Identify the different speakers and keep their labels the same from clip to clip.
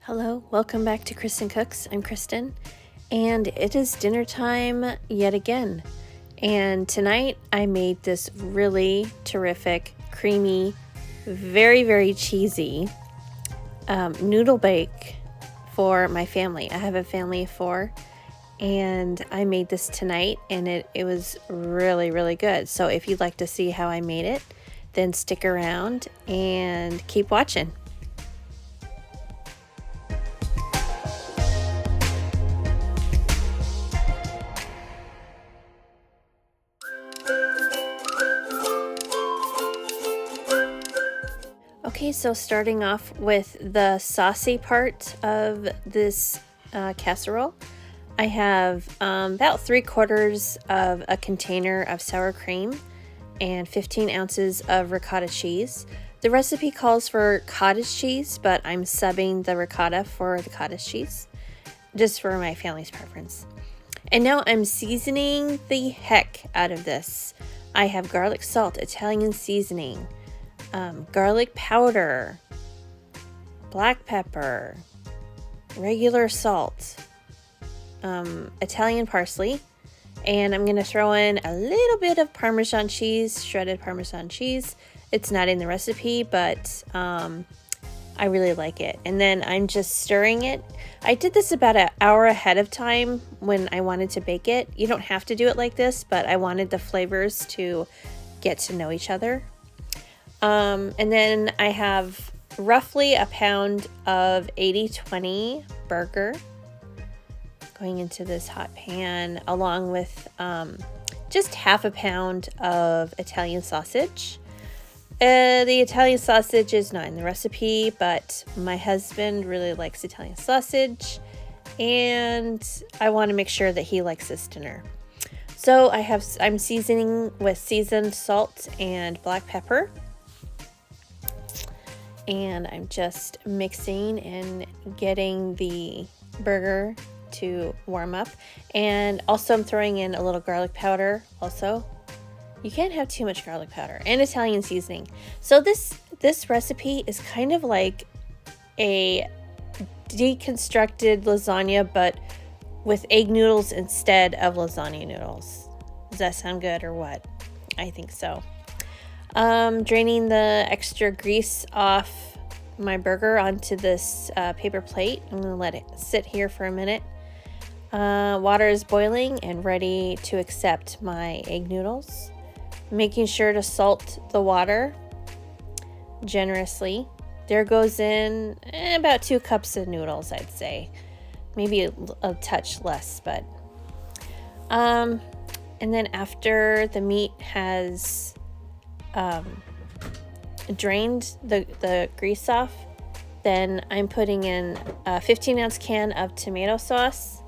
Speaker 1: Hello, welcome back to Kristincooks. I'm Kristen, and it is dinner time yet again. And tonight I made this really terrific, creamy, very cheesy noodle bake for my family. I have a family of 4, and I made this tonight, and it was really good. So if you'd like to see how I made it, then stick around and keep watching. Okay, so starting off with the saucy part of this casserole, I have about 3/4 of a container of sour cream and 15 ounces of ricotta cheese. The recipe calls for cottage cheese, but I'm subbing the ricotta for the cottage cheese, just for my family's preference. And now I'm seasoning the heck out of this. I have garlic salt, Italian seasoning, garlic powder, black pepper, regular salt, Italian parsley, and I'm going to throw in a little bit of Parmesan cheese, shredded Parmesan cheese. It's not in the recipe, but I really like it. And then I'm just stirring it. I did this about an hour ahead of time when I wanted to bake it. You don't have to do it like this, but I wanted the flavors to get to know each other. And then I have roughly a pound of 80/20 burger going into this hot pan, along with just half a pound of Italian sausage. The Italian sausage is not in the recipe, but my husband really likes Italian sausage, and I want to make sure that he likes this dinner. So I'm seasoning with seasoned salt and black pepper. And I'm just mixing and getting the burger to warm up. And also I'm throwing in a little garlic powder also. You can't have too much garlic powder, and Italian seasoning. So this recipe is kind of like a deconstructed lasagna, but with egg noodles instead of lasagna noodles. Does that sound good or what? I think so. Draining the extra grease off my burger onto this paper plate. I'm going to let it sit here for a minute. Water is boiling and ready to accept my egg noodles. Making sure to salt the water generously. There goes in about 2 cups of noodles, I'd say. Maybe a touch less, but... and then after the meat has... drained the grease off, then I'm putting in a 15-ounce can of tomato sauce,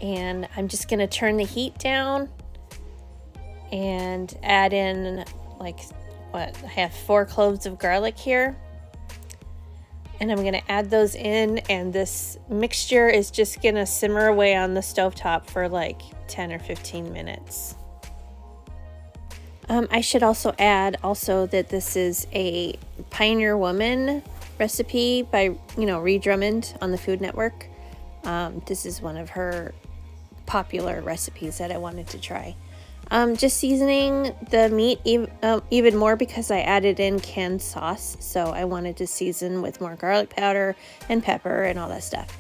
Speaker 1: and I'm just going to turn the heat down and add in I have 4 cloves of garlic here, and I'm going to add those in, and this mixture is just going to simmer away on the stovetop for 10 or 15 minutes. I should also add that this is a Pioneer Woman recipe by, Ree Drummond on the Food Network. This is one of her popular recipes that I wanted to try. Just seasoning the meat even more because I added in canned sauce. So I wanted to season with more garlic powder and pepper and all that stuff.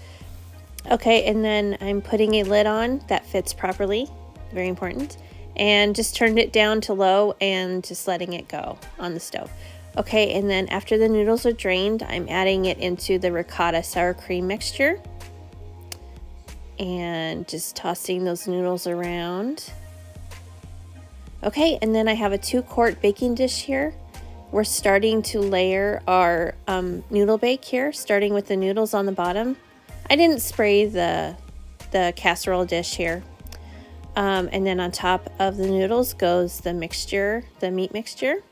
Speaker 1: Okay, and then I'm putting a lid on that fits properly. Very important. And just turned it down to low and just letting it go on the stove. Okay, and then after the noodles are drained, I'm adding it into the ricotta sour cream mixture. And just tossing those noodles around. Okay, and then I have a 2-quart baking dish here. We're starting to layer our noodle bake here, starting with the noodles on the bottom. I didn't spray the casserole dish here. And then on top of the noodles goes the mixture, the meat mixture.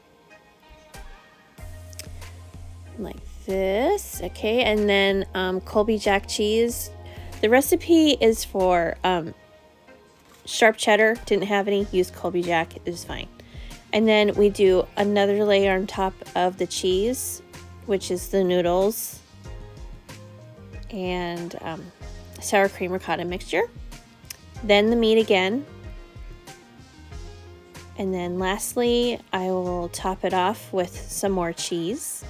Speaker 1: Like this. Okay, and then Colby Jack cheese. The recipe is for sharp cheddar. Didn't have any. Used Colby Jack. It was fine. And then we do another layer on top of the cheese, which is the noodles. and sour cream ricotta mixture. Then the meat again. And then lastly, I will top it off with some more cheese.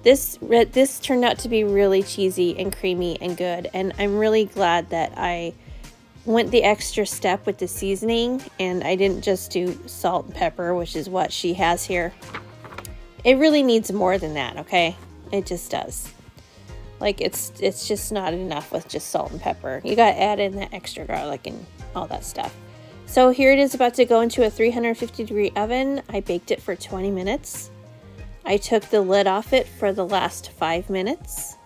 Speaker 1: This turned out to be really cheesy and creamy and good, and I'm really glad that I went the extra step with the seasoning and I didn't just do salt and pepper, which is what she has here. It really needs more than that, okay? It just does. Like, it's just not enough with just salt and pepper. You gotta add in that extra garlic and all that stuff. So here it is, about to go into a 350-degree oven. I baked it for 20 minutes. I took the lid off it for the last 5 minutes.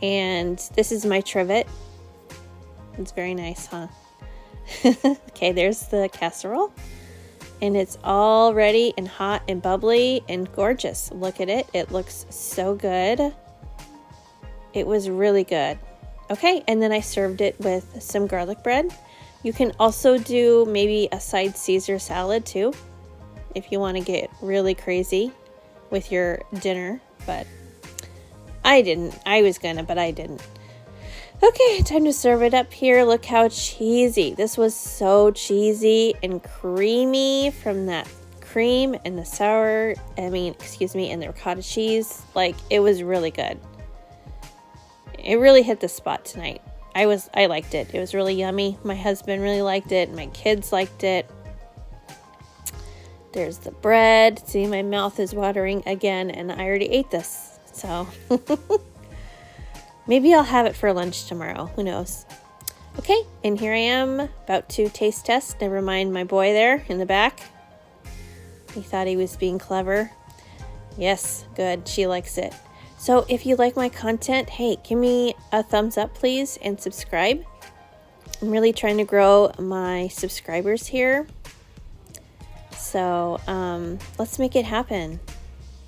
Speaker 1: And this is my trivet. It's very nice, huh? Okay, there's the casserole. And it's all ready and hot and bubbly and gorgeous. Look at it. It looks so good. It was really good. Okay, and then I served it with some garlic bread. You can also do maybe a side Caesar salad too, if you want to get really crazy with your dinner, but I didn't. I was gonna, but I didn't. Okay, time to serve it up here. Look how cheesy. This was so cheesy and creamy from that cream and the and the ricotta cheese. Like, it was really good. It really hit the spot tonight. I liked it. It was really yummy. My husband really liked it. My kids liked it. There's the bread. See, my mouth is watering again, and I already ate this. So maybe I'll have it for lunch tomorrow. Who knows? Okay, and here I am about to taste test. Never mind my boy there in the back. He thought he was being clever. Yes, good. She likes it. So if you like my content, hey, give me a thumbs up, please, and subscribe. I'm really trying to grow my subscribers here. So let's make it happen.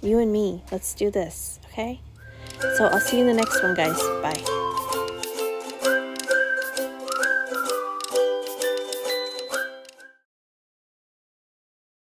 Speaker 1: You and me, let's do this, okay? So I'll see you in the next one, guys. Bye.